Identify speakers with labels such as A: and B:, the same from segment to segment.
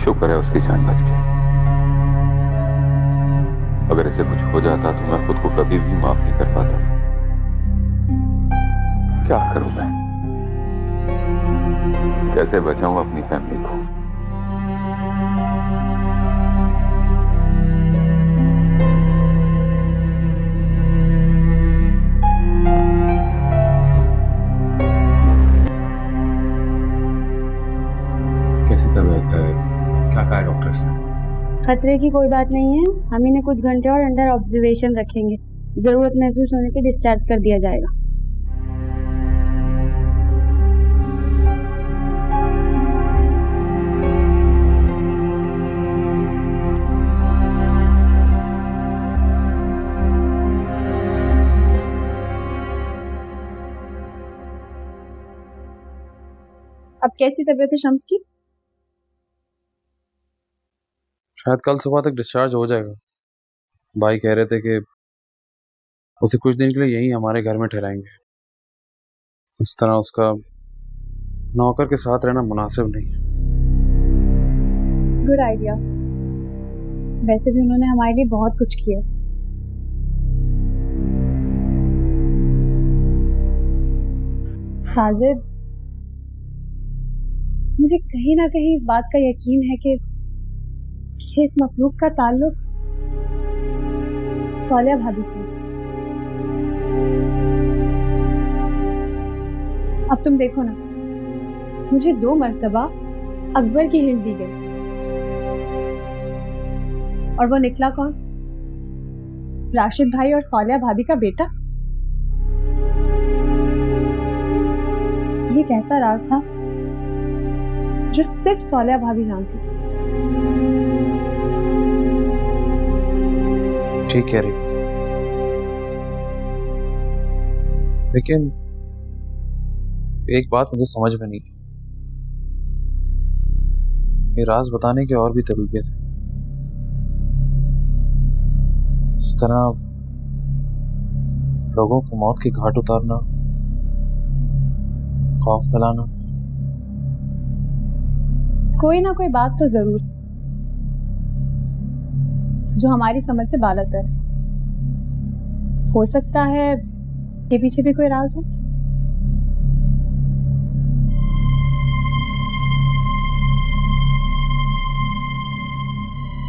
A: शुक्र है उसकी जान बच गई। अगर इसे कुछ हो जाता तो मैं खुद को कभी भी माफ नहीं कर पाता। क्या करूं मैं? कैसे बचाऊं अपनी फैमिली को?
B: कैसी तबीयत है? क्या कहा है डॉक्टर्स ने?
C: खतरे की कोई बात नहीं है। हम इन्हें कुछ घंटे और अंडर ऑब्जर्वेशन रखेंगे। जरूरत महसूस होने पे डिस्चार्ज कर दिया जाएगा। अब कैसी तबीयत है शम्स की?
D: शायद कल सुबह तक डिस्चार्ज हो जाएगा। भाई कह रहे थे कि उसे कुछ दिन के लिए यहीं हमारे घर में ठहराएंगे। इस तरह उसका नौकर के साथ रहना मुनासिब नहीं है।
C: Good idea. वैसे भी उन्होंने हमारे लिए बहुत कुछ किया। साजिद, मुझे कहीं ना कहीं इस बात का यकीन है कि इस मखलूक का ताल्लुक सौलिया भाभी से है। अब तुम देखो ना, मुझे 2 मर्तबा अकबर की हिंट दी गई और वो निकला कौन? राशिद भाई और सौलिया भाभी का बेटा। ये एक ऐसा राज था जो सिर्फ सौलिया भाभी जानती थी।
D: ठीक कह रही, लेकिन एक बात मुझे समझ में नहीं। ये राज बताने के और भी तरीके थे। इस तरह लोगों को मौत के घाट उतारना, खौफ फैलाना।
C: कोई ना कोई बात तो जरूर जो हमारी समझ से बालातर है। हो सकता है इसके पीछे भी कोई राज हो।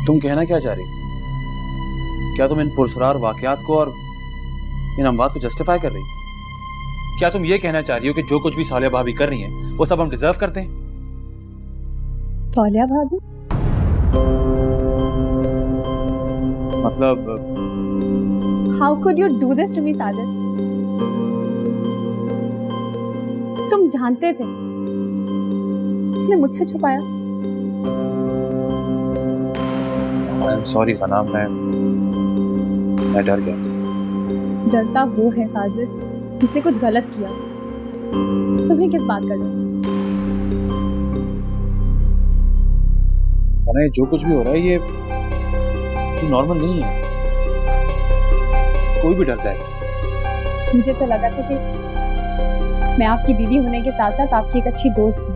D: तुम कहना क्या चाह रही? क्या तुम इन पुरस्कार वाकयात को और इन अमवात को जस्टिफाई कर रही? क्या तुम ये कहना चाह रही हो कि जो कुछ भी सौलिया भाभी कर रही हैं वो सब हम डिजर्व करते हैं?
C: सौलिया भाभी?
D: मतलब
C: how could you do this to me Sajid? तुम जानते थे, तुमने मुझसे छुपाया।
D: आई एम सॉरी सना, मैं डर गया था।
C: डरता वो है साजिद जिसने कुछ गलत किया। तुम्हें किस बात का डर?
D: सना, जो कुछ भी हो रहा है ये नॉर्मल नहीं है। कोई भी डर जाएगा।
C: मुझे तो लगा था कि मैं आपकी बीवी होने के साथ साथ आपकी एक अच्छी दोस्त हूँ।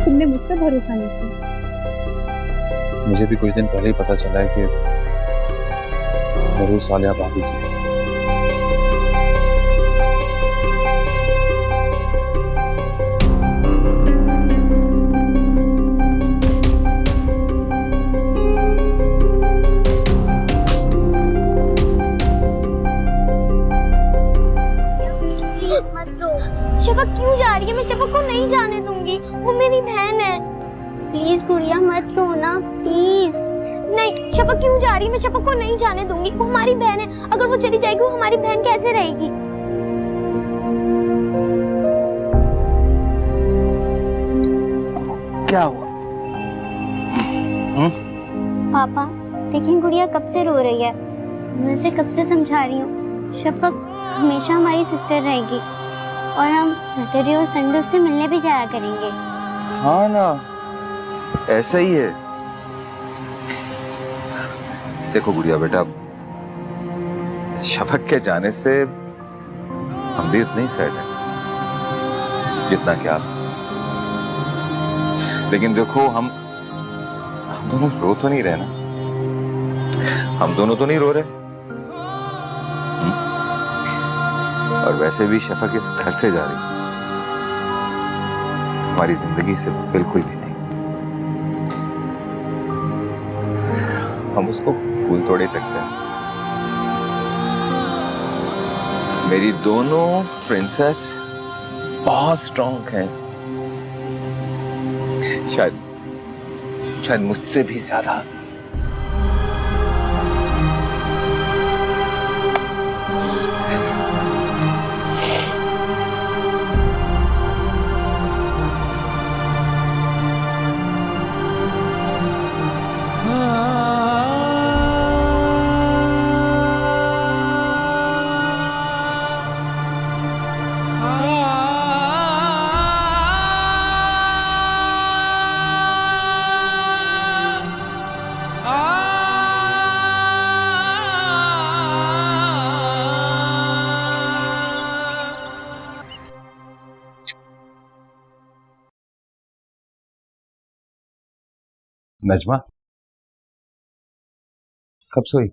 C: तुमने मुझ पर भरोसा नहीं किया।
D: मुझे भी कुछ दिन पहले ही पता चला है कि जरूर सौलिया भाभी की।
E: शफक क्यों जा रही है? मैं शफक को नहीं जाने दूंगी, वो मेरी बहन है। प्लीज गुड़िया मत रो ना, प्लीज। नहीं, शफक क्यों जा रही है? मैं शफक को नहीं जाने दूंगी, वो हमारी बहन है। अगर वो चली जाएगी वो हमारी बहन कैसे रहेगी?
B: क्या हुआ?
E: पापा देखिए, गुड़िया कब से रो रही है। मैं उसे कब से समझा रही हूँ शफक हमेशा हमारी सिस्टर रहेगी और हम सैटरडे और संडे उससे मिलने भी जाया करेंगे।
A: हाँ ना, ऐसा ही है। देखो गुड़िया बेटा, शफक के जाने से हम भी उतने ही सैड हैं जितना कि आप। लेकिन देखो हम दोनों रो तो नहीं रहे ना, हम दोनों तो नहीं रो रहे। और वैसे भी शफक इस घर से जा रही, हमारी जिंदगी से बिल्कुल भी नहीं। हम उसको भूल थोड़े सकते हैं। मेरी दोनों प्रिंसेस बहुत स्ट्रॉन्ग हैं, शायद मुझसे भी ज्यादा।
B: नजमा कब सोई?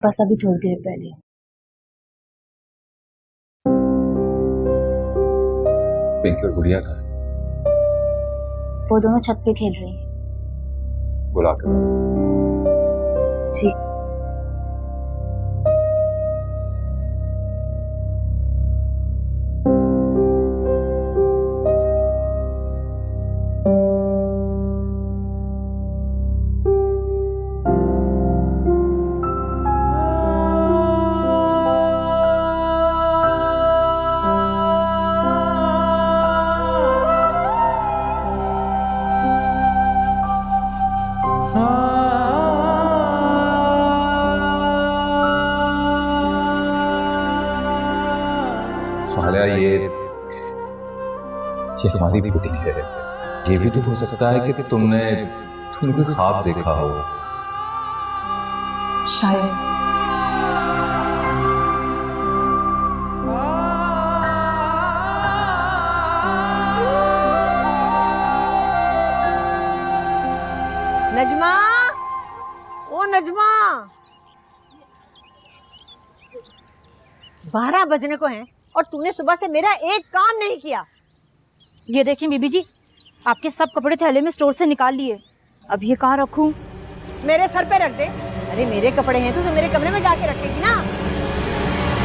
C: बस अभी थोड़ी देर पहले।
B: पिंकी और गुड़िया का
C: वो दोनों छत पे खेल रही हैं।
B: बुला कर।
C: जी।
B: ये हमारी बुद्धि है। ये भी तो हो सकता है कि तुमने कोई ख्वाब देखा हो।
C: शायद।
F: नजमा, ओ नजमा, 12 बजने को हैं और तूने सुबह से मेरा एक काम नहीं किया।
G: ये देखिए बीबी जी, आपके सब कपड़े थैले में स्टोर से निकाल लिए। अब ये कहाँ रखूं?
F: मेरे सर पे रख दे। अरे मेरे कपड़े हैं तो मेरे कमरे में जाके रखेगी ना।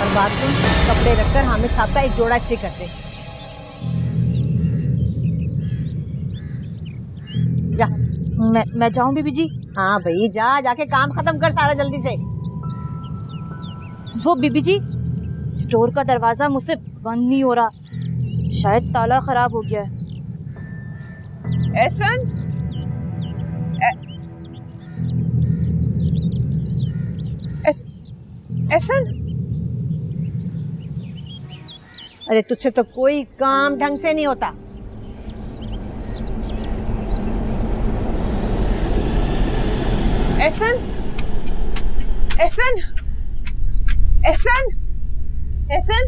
F: और बात सुन, कपड़े रखकर हामिद साहब का एक जोड़ा स्टिच कर दे। जा।
G: मैं जाऊं बीबी जी?
F: हाँ भाई जा, जाके काम खत्म कर सारा जल्दी से।
G: वो बीबी जी, स्टोर का दरवाजा मुझसे बंद नहीं हो रहा, शायद ताला खराब हो गया है।
F: एहसन, एहसन, अरे तुझसे तो कोई काम ढंग से नहीं होता। एहसन, एहसन, एहसन, एहसन,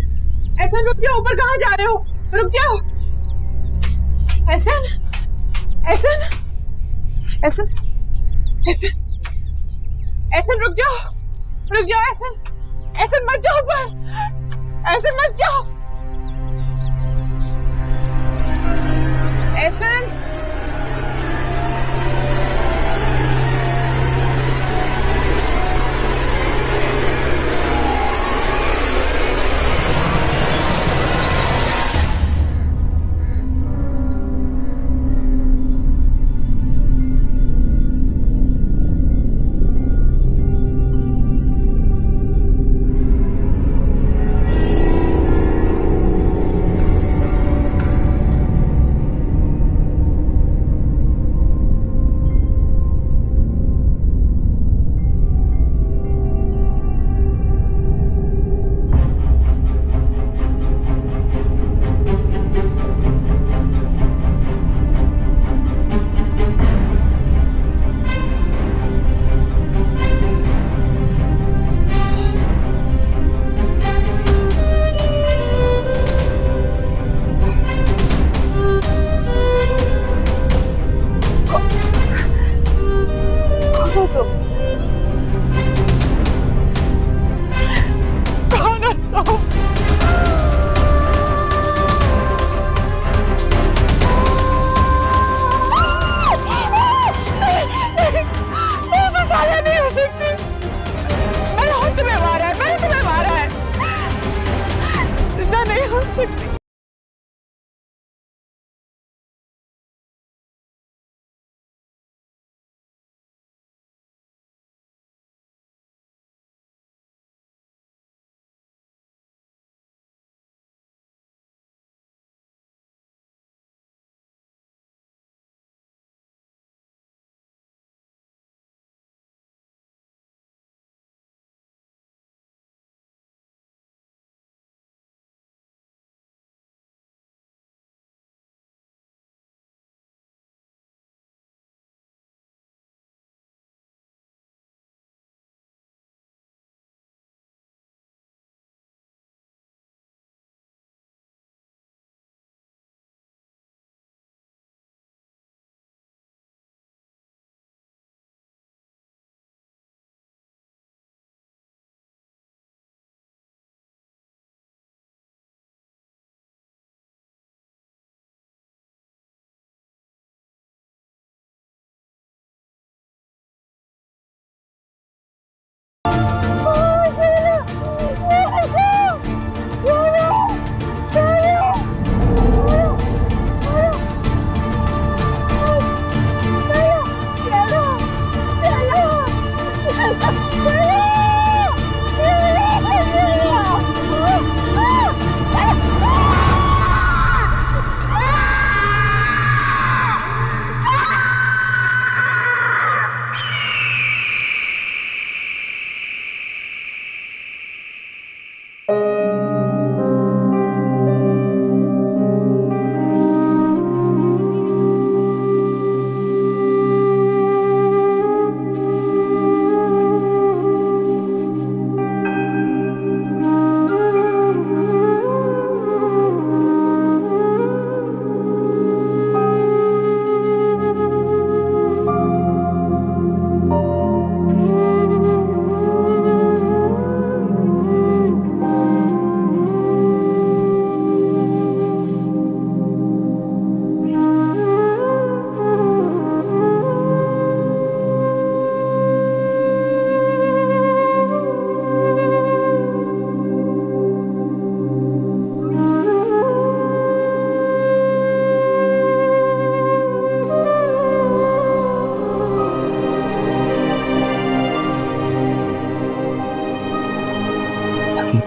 F: एहसन रुक जाओ, ऊपर कहाँ जा रहे हो? रुक जाओ। एहसन, एहसन, एहसन, एहसन, एहसन रुक जाओ, रुक जाओ एहसन, एहसन मत जाओ ऊपर, एहसन मत जाओ, एहसन।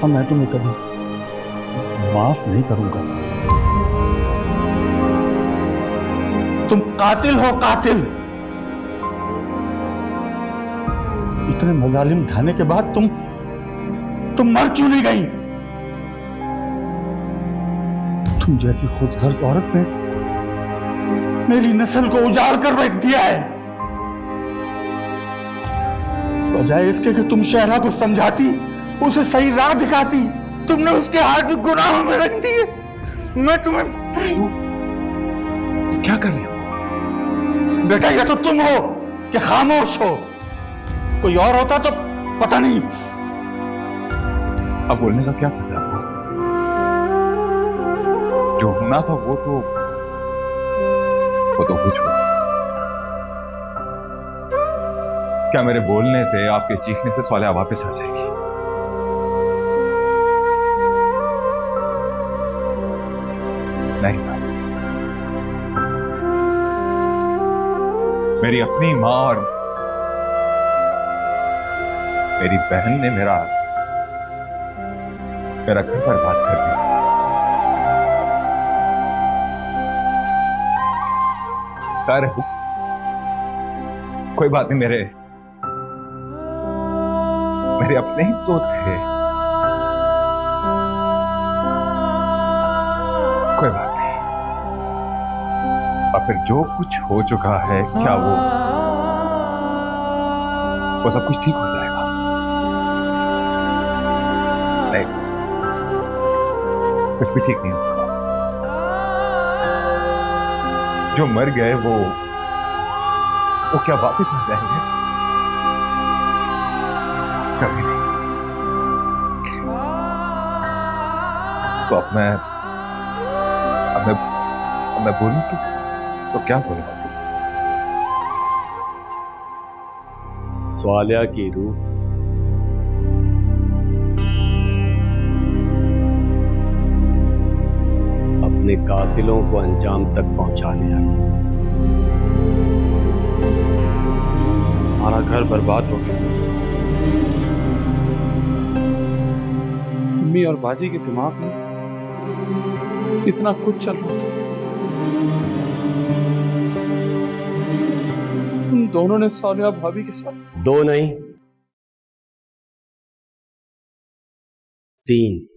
H: था मैं तुम्हें कभी माफ नहीं करूंगा। तुम कातिल हो, कातिल। इतने मजालिम ढाने के बाद तुम मर क्यों नहीं गई? तुम जैसी खुदगर्ज औरत ने मेरी नस्ल को उजाड़ कर रख दिया है। बजाय इसके कि तुम शहरा को समझाती, उसे सही राह दिखाती, तुमने उसके हाथ भी गुनाहों में रख दिए। मैं तुम्हें
A: क्या कर रहे हो?
H: बेटा, ये तो तुम हो कि खामोश हो। कोई और होता तो पता नहीं।
A: अब बोलने का क्या फायदा आपको? जो होना था वो तो हो चुका। क्या मेरे बोलने से, आपके चीखने से सालिया वापस आ जाएगी? नहीं था। मेरी अपनी माँ और मेरी बहन ने मेरा घर बर्बाद कर दिया। खैर, कोई बात नहीं, मेरे अपने ही तो थे। कोई बात नहीं। और फिर जो कुछ हो चुका है, क्या वो सब कुछ ठीक हो जाएगा? नहीं, कुछ भी ठीक नहीं होगा। जो मर गए वो क्या वापस आ जाएंगे? कभी नहीं। तो अब मैं बोलूं तो क्या बोलूं?
H: सालिया की रूह अपने कातिलों को अंजाम तक पहुंचाने आई।
D: हमारा घर बर्बाद हो गया। मम्मी और बाजी के दिमाग में इतना कुछ चल रहा था। उन दोनों ने सालिया भाभी के साथ
H: 2 नहीं 3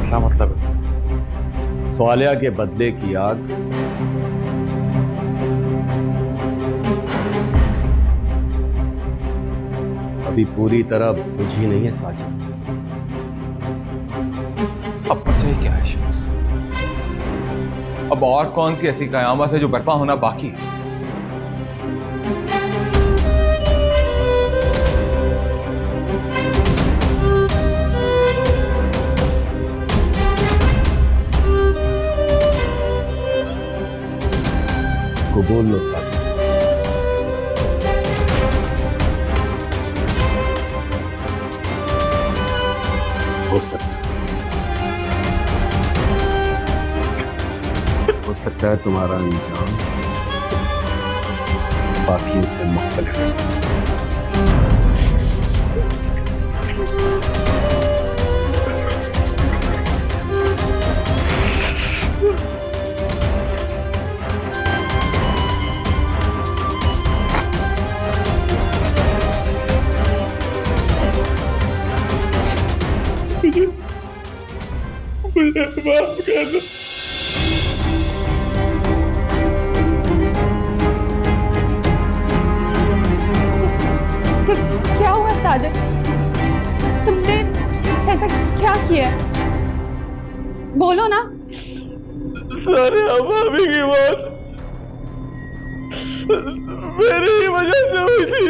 D: क्या मतलब है?
H: सालिया के बदले की आग अभी पूरी तरह बुझी नहीं है साजिद।
A: अब बचा ही क्या है शम्स? अब और कौन सी ऐसी कयामत है जो बर्पा होना बाकी है?
H: बोल लो साजिद। हो सकता है तुम्हारा अंजाम बाकियों से मुख्तलिफ है।
F: मुझे माफ कर दो। क्या हुआ साजिद? तुमने ऐसा क्या किया? बोलो ना।
I: सारे भाभी की मौत मेरी ही वजह से हुई थी।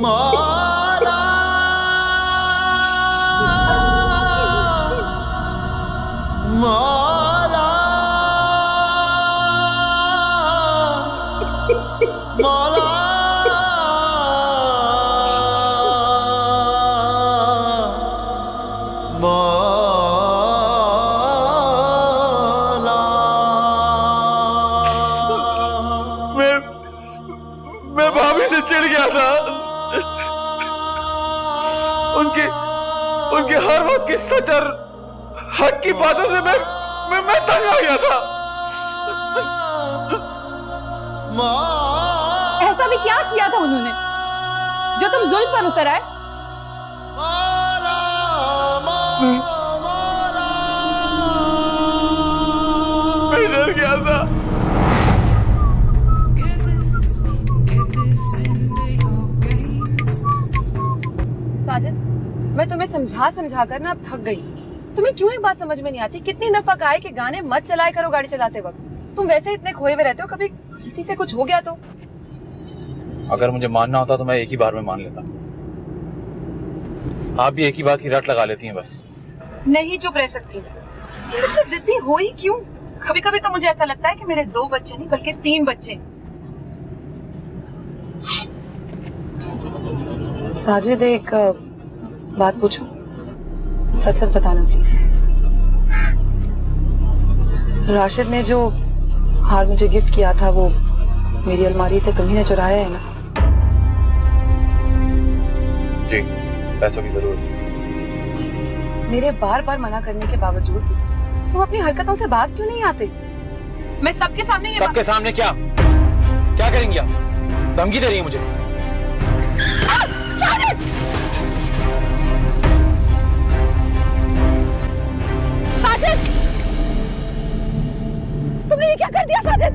I: मौला मौला मौला मैं भाभी से चिढ़ गया था। उनके हर वक्त की सच और हक की बातों से मैं तंग आ गया था।
F: ऐसा भी क्या किया था उन्होंने जो तुम जुल्म पर उतर आए?
I: मैं डर गया था।
F: साजिद, मैं तुम्हें समझा समझा कर ना अब थक गई। तुम्हें क्यों एक बात समझ में नहीं आती? कितनी दफा कहा है कि गाने मत चलाया करो गाड़ी चलाते वक्त। तुम वैसे इतने खोए हुए रहते हो, कभी गलती से कुछ हो गया तो?
D: अगर मुझे मानना होता तो मैं एक ही बार में मान लेता। आप भी एक ही बात की रट लगा लेती हैं बस।
F: नहीं चुप रह सकती। इतनी जिद्दी हो ही क्यों? कभी कभी तो मुझे ऐसा लगता है कि मेरे 2 बच्चे नहीं बल्कि 3 बच्चे। साजिद, एक बात पूछूं? सच सच बताना प्लीज। राशिद ने जो हार मुझे गिफ्ट किया था वो मेरी अलमारी से तुम्ही ने चुराया है ना?
D: जी, पैसों की जरूरत थी।
F: मेरे बार बार मना करने के बावजूद भी तुम अपनी हरकतों से बाज क्यों नहीं आते? मैं सबके सामने
D: सबके सामने क्या करेंगी आप? धमकी दे रही है मुझे?
F: साजिद! तुमने ये क्या कर दिया साजिद?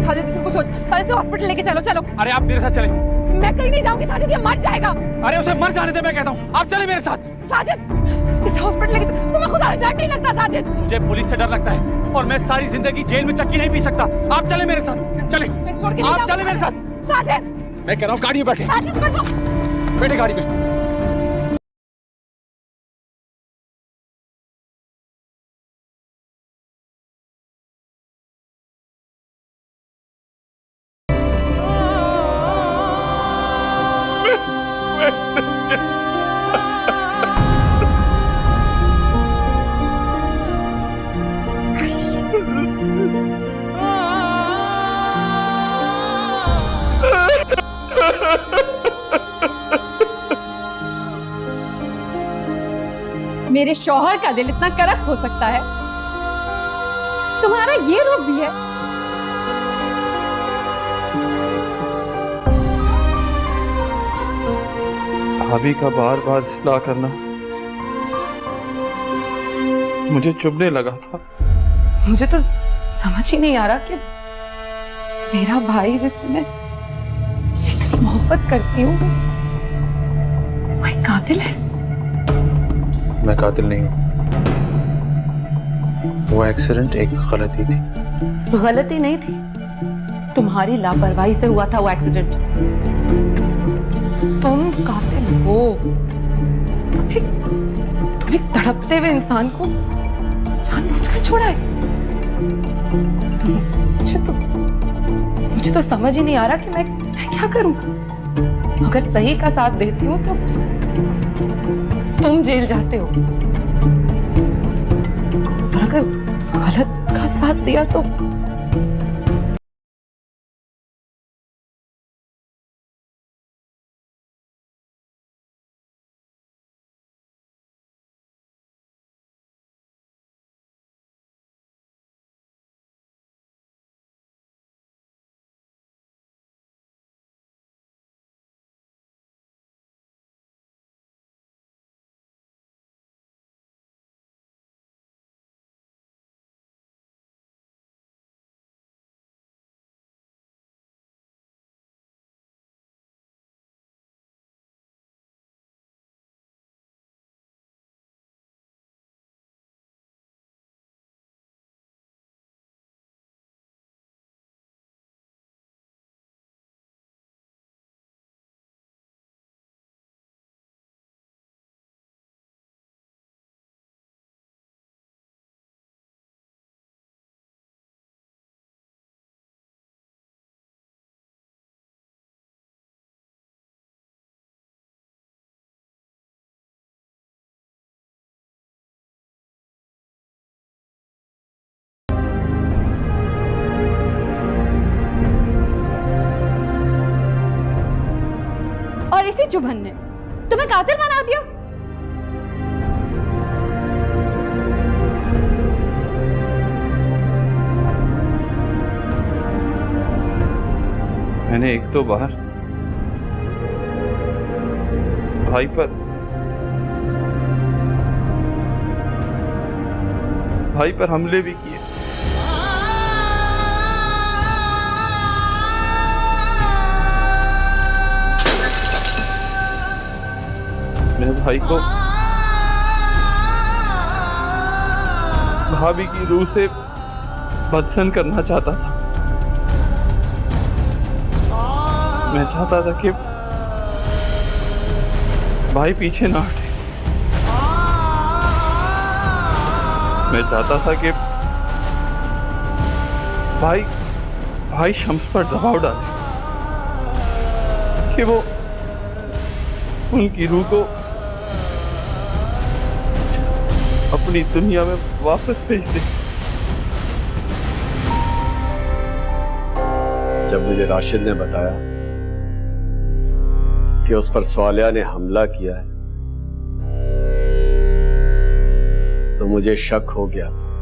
F: साजिद इसको छोड़, साजिद से हॉस्पिटल लेके चलो।
D: अरे आप मेरे साथ चलें।
F: मैं कहीं नहीं जाऊंगी साजिद, ये मर जाएगा।
D: अरे उसे मर जाने दे, मैं कहता हूँ। आप चले मेरे साथ।
F: साजिद, इसे हॉस्पिटल लेके चलो। तुम्हें खुदा डर नहीं लगता साजिद?
D: मुझे पुलिस से डर लगता है और मैं सारी जिंदगी जेल में चक्की नहीं पी सकता। आप चले मेरे साथ, चले।
F: मैं छोड़ के नहीं
D: आप चले
F: जाऊंगी
D: मेरे साथ।
F: साजिद!
D: मैं कह रहा हूँ गाड़ी में बैठे।
F: साजिद मत।
D: बैठे गाड़ी में।
F: मेरे शौहर का दिल इतना करप्ट हो सकता है? तुम्हारा ये रूप भी है?
I: भाभी का बार बार इस्लाह करना मुझे चुभने लगा था।
F: मुझे तो समझ ही नहीं आ रहा कि मेरा भाई जिससे मैं इतनी मोहब्बत करती हूँ वो एक कातिल है।
D: मैं कातिल नहीं हूँ। वो एक्सीडेंट एक गलती थी।
F: गलती नहीं थी, तुम्हारी लापरवाही से हुआ था वो एक्सीडेंट। तुम कातिल हो। तुम एक तड़पते हुए इंसान को जानबूझकर छोड़ा है। मुझे तो समझ ही नहीं आ रहा कि मैं क्या करूं। अगर सही का साथ देती हूं तो तुम जेल जाते हो, और अगर गलत का साथ दिया तो
G: और इसी चुभन ने तुम्हें कातिल बना दिया।
D: मैंने एक तो बार भाई पर हमले भी किए। मैं भाई को भाभी की रूह से बदसन करना चाहता था। मैं चाहता था कि भाई पीछे ना हटे। मैं चाहता था कि भाई शम्स पर दबाव डाले कि वो उनकी रूह को अपनी दुनिया में वापस भेज दे।
J: जब मुझे राशिद ने बताया कि उस पर स्वालिया ने हमला किया है तो मुझे शक हो गया था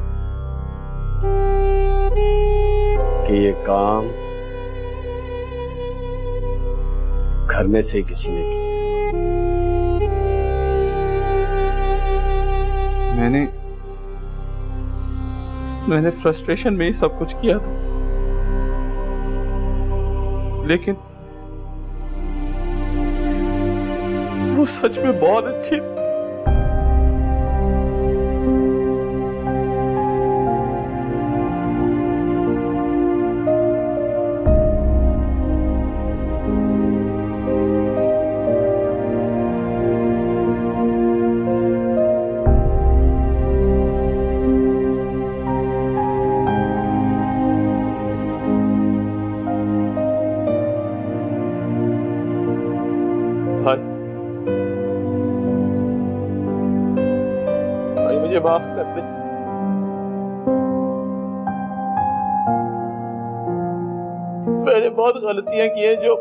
J: कि ये काम घर में से किसी ने किया।
D: मैंने फ्रस्ट्रेशन में ही सब कुछ किया था, लेकिन वो सच में बहुत अच्छी थी। भाई मुझे माफ कर दे। मैंने बहुत गलतियां की हैं जो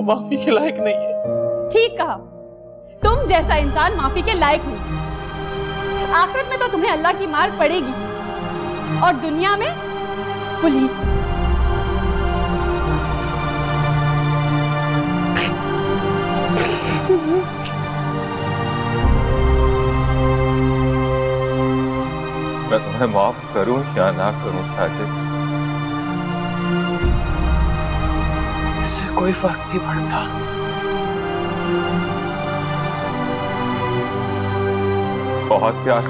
D: माफी के लायक नहीं है।
G: ठीक कहा, तुम जैसा इंसान माफी के लायक नहीं। आखिरत में तो तुम्हें अल्लाह की मार पड़ेगी और दुनिया में पुलिस की।
A: मैं तुम्हें माफ करूं या ना करूं साजिद, इससे कोई फर्क नहीं पड़ता। बहुत प्यार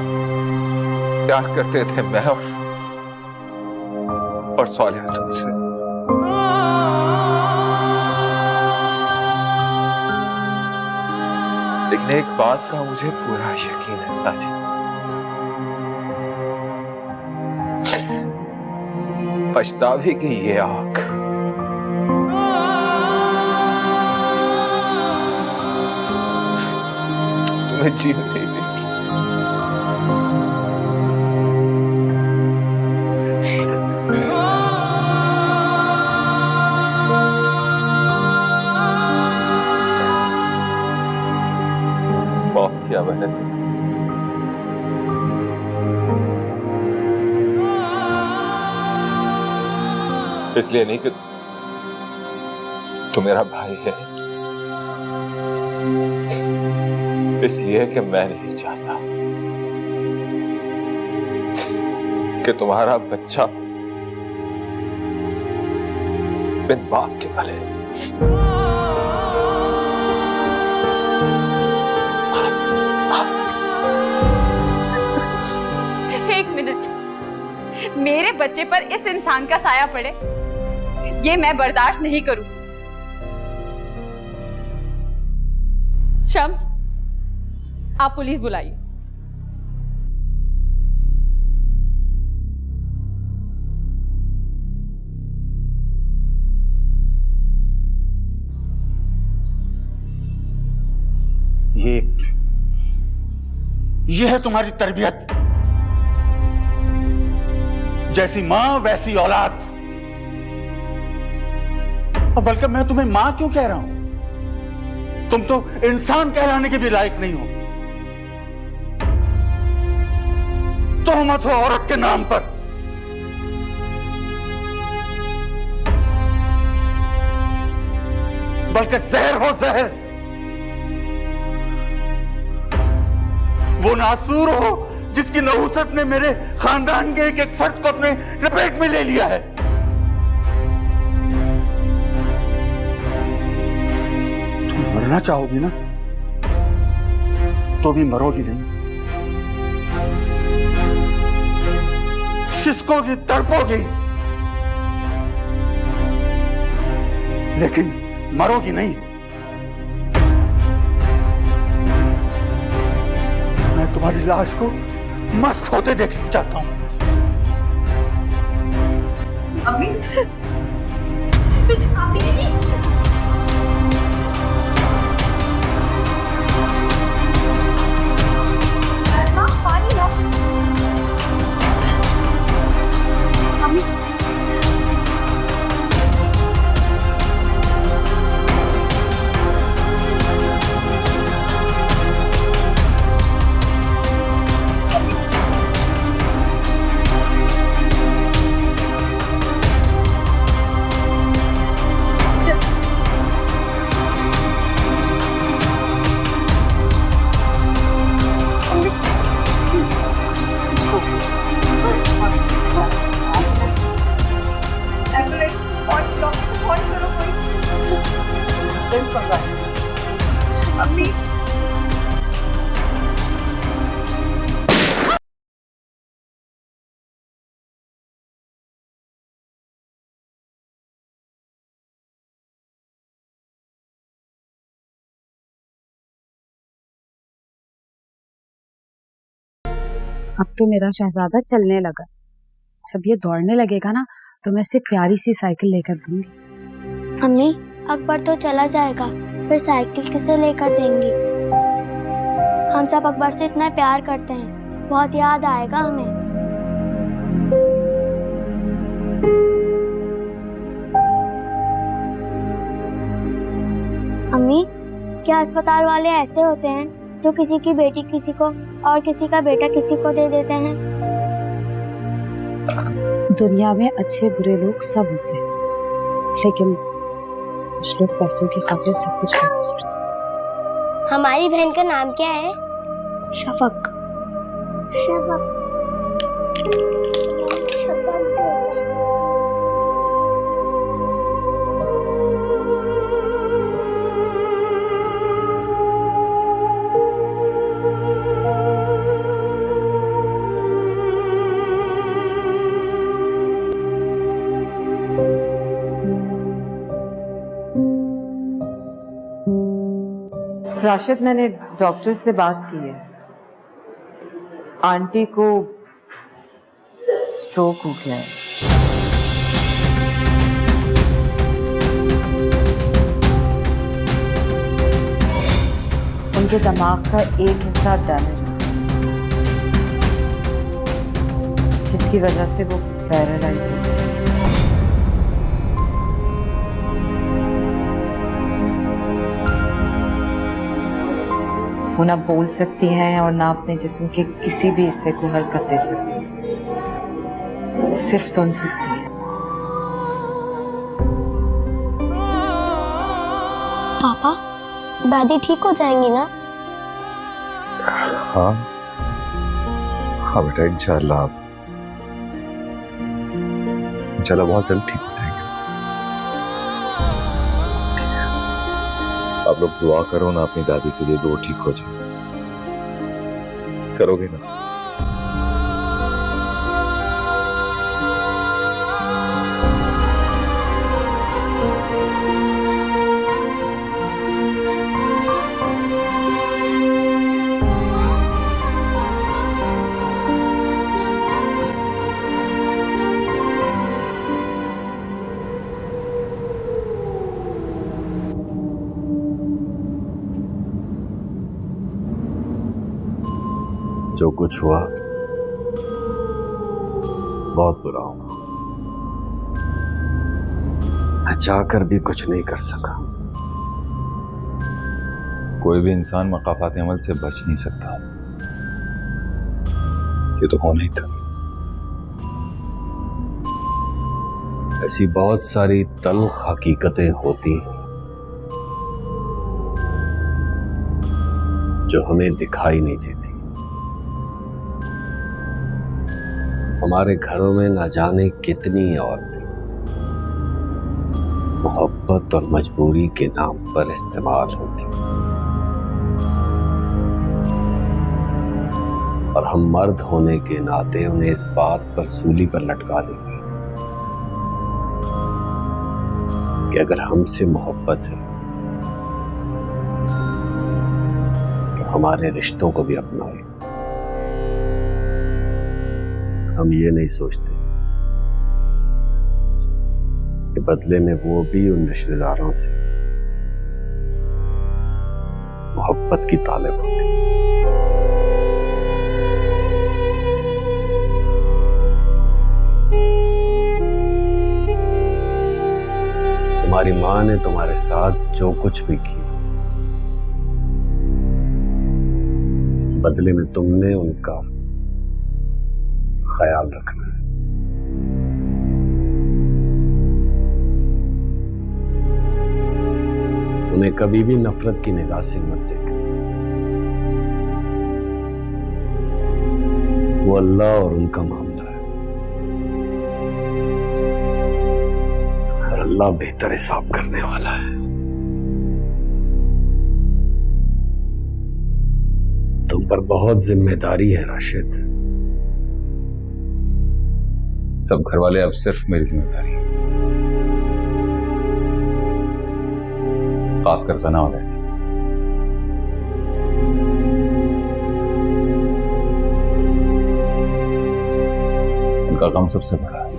A: करते थे मैं और स्वालिया तुमसे। लेकिन एक बात का मुझे पूरा यकीन है साजिद, पछतावे की ये आग तुम्हें जीने नहीं देगी। माफ किया मैंने तुम्हें, इसलिए नहीं कि तू मेरा भाई है, इसलिए कि मैं नहीं चाहता कि तुम्हारा बच्चा बिन बाप के पले।
G: एक मिनट, मेरे बच्चे पर इस इंसान का साया पड़े, ये मैं बर्दाश्त नहीं करूं। शम्स, आप पुलिस बुलाइए।
H: ये है तुम्हारी तरबियत, जैसी मां वैसी औलाद। और बल्कि मैं तुम्हें मां क्यों कह रहा हूं? तुम तो इंसान कहलाने के भी लायक नहीं हो। तोहमत हो औरत के नाम पर। बल्कि जहर हो जहर। वो नासूर हो जिसकी नहुसत ने मेरे खानदान के एक एक फर्द को अपने लपेट में ले लिया है। तुम मरना चाहोगी ना तो भी मरोगी नहीं, सिसकोगी, तड़पोगी, लेकिन मरोगी नहीं। मैं तुम्हारी लाश को मस्त होते देखना चाहता हूं।
F: अम्मी पानी लो। अम्मी
C: अब तो मेरा शहजादा चलने लगा। जब ये दौड़ने लगेगा ना तो मैं इसे प्यारी सी साइकिल लेकर दूंगी।
E: अम्मी अकबर तो चला जाएगा, फिर साइकिल किसे लेकर देंगी? हम सब अकबर से इतना प्यार करते हैं, बहुत याद आएगा हमें। अम्मी क्या अस्पताल वाले ऐसे होते हैं जो किसी की बेटी किसी को और किसी का बेटा किसी को दे देते हैं?
C: दुनिया में अच्छे बुरे लोग सब होते हैं, लेकिन कुछ लोग पैसों की खातिर सब कुछ कर सकते हैं।
E: हमारी बहन का नाम क्या है? शफक। शफक।
K: राशिद, मैंने डॉक्टर से बात की है। आंटी को स्ट्रोक हो गया है। उनके दिमाग का एक हिस्सा डैमेज हो गया, जिसकी वजह से वो पैरालाइज हो गए। वो ना बोल सकती हैं और ना अपने जिस्म के किसी भी हिस्से को हरकत दे सकती हैं, सिर्फ सुन सकती हैं।
E: पापा, दादी ठीक हो जाएंगी ना?
B: हाँ हाँ बेटा, इंशाल्लाह बहुत जल्द ठीक हो जाएंगे। आप लोग दुआ करो ना अपनी दादी के लिए, वो ठीक हो जाए। करोगे ना?
J: जो कुछ हुआ बहुत बुरा हुआ। मैं चाहकर भी कुछ नहीं कर सका।
B: कोई भी इंसान मकाफात अमल से बच नहीं सकता। ये तो होना ही था।
J: ऐसी बहुत सारी तल्ख हकीकतें होती हैं जो हमें दिखाई नहीं देती। हमारे घरों में ना जाने कितनी औरतें मोहब्बत और मजबूरी के नाम पर इस्तेमाल होती, और हम मर्द होने के नाते उन्हें इस बात पर सूली पर लटका देते हैं कि अगर हमसे मोहब्बत है तो हमारे रिश्तों को भी अपनाए। हम ये नहीं सोचते कि बदले में वो भी उन रिश्तेदारों से मोहब्बत की तालिब होती। तुम्हारी माँ ने तुम्हारे साथ जो कुछ भी किया, बदले में तुमने उनका ख्याल रखना है। उन्हें कभी भी नफरत की निगाह से मत देखना। वो अल्लाह और उनका मामला है, और अल्लाह बेहतर हिसाब करने वाला है। तुम पर बहुत जिम्मेदारी है राशिद।
B: सब घर वाले अब सिर्फ मेरी जिम्मेदारी है, खासकर तना और ऐसे। उनका गम सबसे बड़ा है।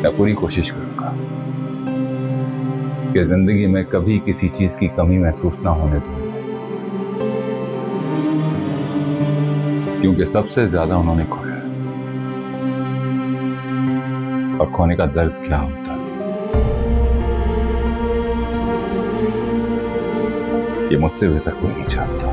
B: मैं पूरी कोशिश करूंगा कि जिंदगी में कभी किसी चीज की कमी महसूस ना होने दूं, क्योंकि सबसे ज्यादा उन्होंने खोया है, और खोने का दर्द क्या होता है ये मुझसे बेहतर कोई नहीं जानता।